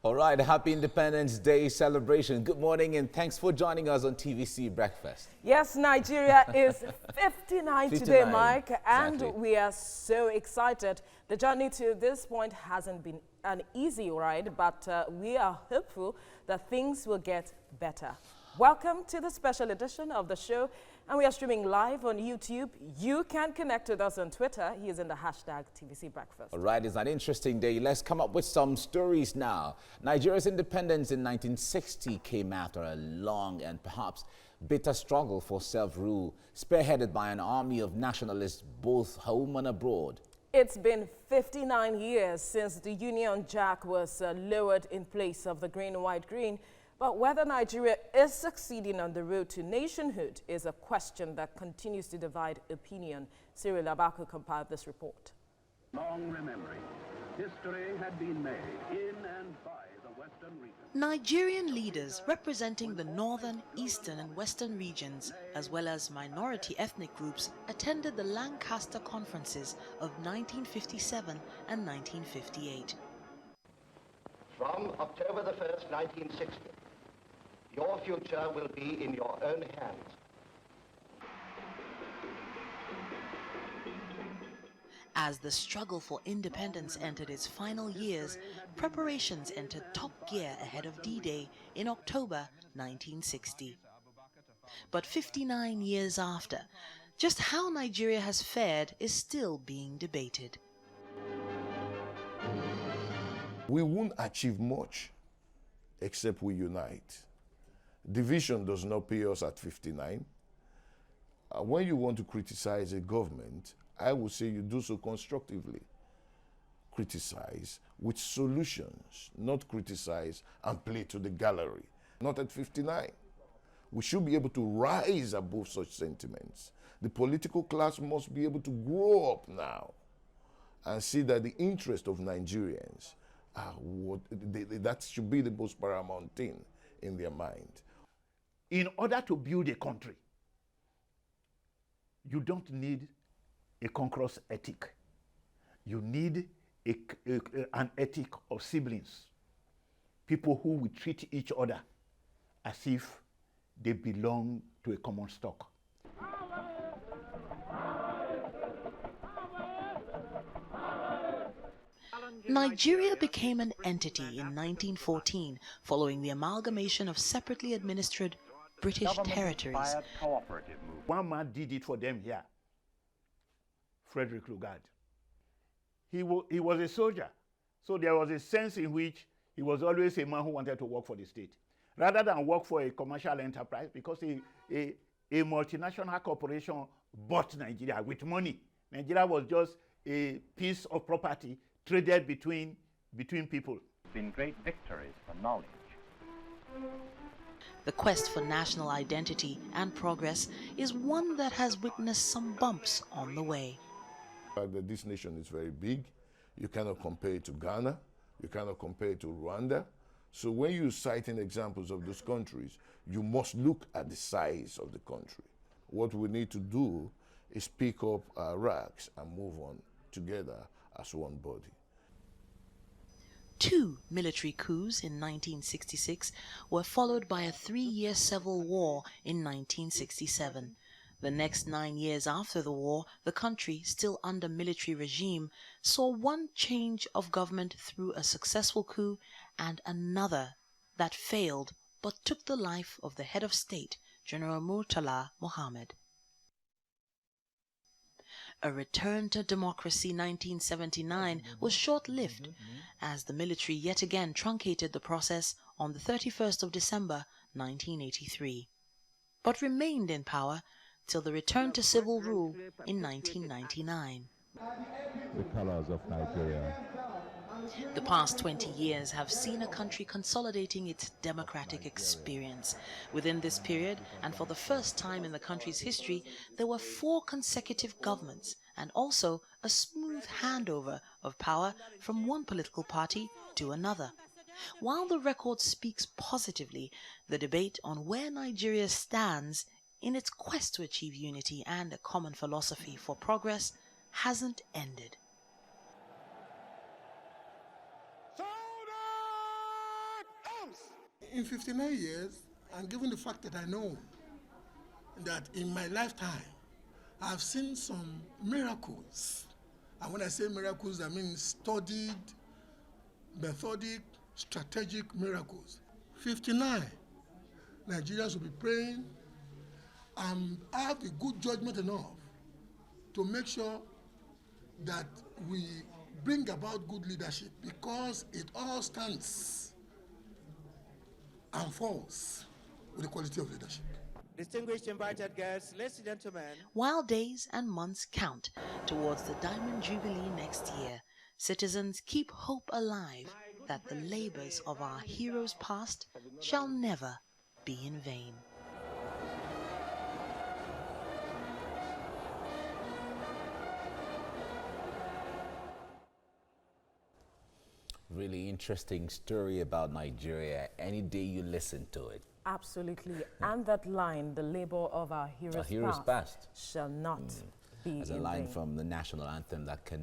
All right, happy Independence Day celebration. Good morning and thanks for joining us on TVC Breakfast. Yes, Nigeria is 59 today, Mike, and exactly. we are so excited. The journey to this point hasn't been an easy ride, but we are hopeful that things will get better. Welcome to the special edition of the show, and we are streaming live on YouTube. You can connect with us on Twitter using the hashtag TVC Breakfast. All right, it's an interesting day. Let's come up with some stories now. Nigeria's independence in 1960 came after a long and perhaps bitter struggle for self-rule, spearheaded by an army of nationalists both home and abroad. It's been 59 years since the Union Jack was lowered in place of the green, white, green. But whether Nigeria is succeeding on the road to nationhood is a question that continues to divide opinion. Cyril Abaku compiled this report. Long remembering, history had been made in and by the Western region. Nigerian leaders representing the northern, eastern and western regions, as well as minority ethnic groups, attended the Lancaster conferences of 1957 and 1958. From October the 1st, 1960, your future will be in your own hands. As the struggle for independence entered its final years, preparations entered top gear ahead of D-Day in October 1960. But 59 years after, just how Nigeria has fared is still being debated. We won't achieve much except we unite. Division does not pay us at 59. When you want to criticize a government, I would say you do so constructively. Criticize with solutions, not criticize and play to the gallery. Not at 59. We should be able to rise above such sentiments. The political class must be able to grow up now and see that the interest of Nigerians that should be the most paramount thing in their mind. In order to build a country, you don't need a conqueror's ethic. You need an ethic of siblings. People who will treat each other as if they belong to a common stock. Nigeria became an entity in 1914 following the amalgamation of separately administered British territories. One man did it for them here, Frederick Lugard. He was a soldier, so there was a sense in which he was always a man who wanted to work for the state, rather than work for a commercial enterprise, because a multinational corporation bought Nigeria with money. Nigeria was just a piece of property traded between people. Been great victories for knowledge. The quest for national identity and progress is one that has witnessed some bumps on the way. This nation is very big. You cannot compare it to Ghana. You cannot compare it to Rwanda. So when you're citing examples of those countries, you must look at the size of the country. What we need to do is pick up our racks and move on together as one body. 2 military coups in 1966 were followed by a 3-year civil war in 1967. The next 9 years after the war, the country, still under military regime, saw one change of government through a successful coup and another that failed but took the life of the head of state, General Murtala Mohammed. A return to democracy 1979 was short-lived, as the military yet again truncated the process on the 31st of December 1983, but remained in power till the return to civil rule in 1999. The colors of Nigeria. The past 20 years have seen a country consolidating its democratic experience. Within this period, and for the first time in the country's history, there were 4 consecutive governments and also a smooth handover of power from one political party to another. While the record speaks positively, the debate on where Nigeria stands in its quest to achieve unity and a common philosophy for progress hasn't ended. In 59 years, and given the fact that I know that in my lifetime, I've seen some miracles. And when I say miracles, I mean studied, methodic, strategic miracles. 59, Nigerians will be praying and have the good judgment enough to make sure that we bring about good leadership, because it all stands and falls with the quality of leadership. Distinguished invited guests, ladies and gentlemen. While days and months count towards the Diamond Jubilee next year, citizens keep hope alive that the labors of our heroes past shall never be in vain. Really interesting story about Nigeria. Any day you listen to it. Absolutely. And that line, the labor of our heroes, Our heroes past shall not be as a in line vain. from the national anthem that can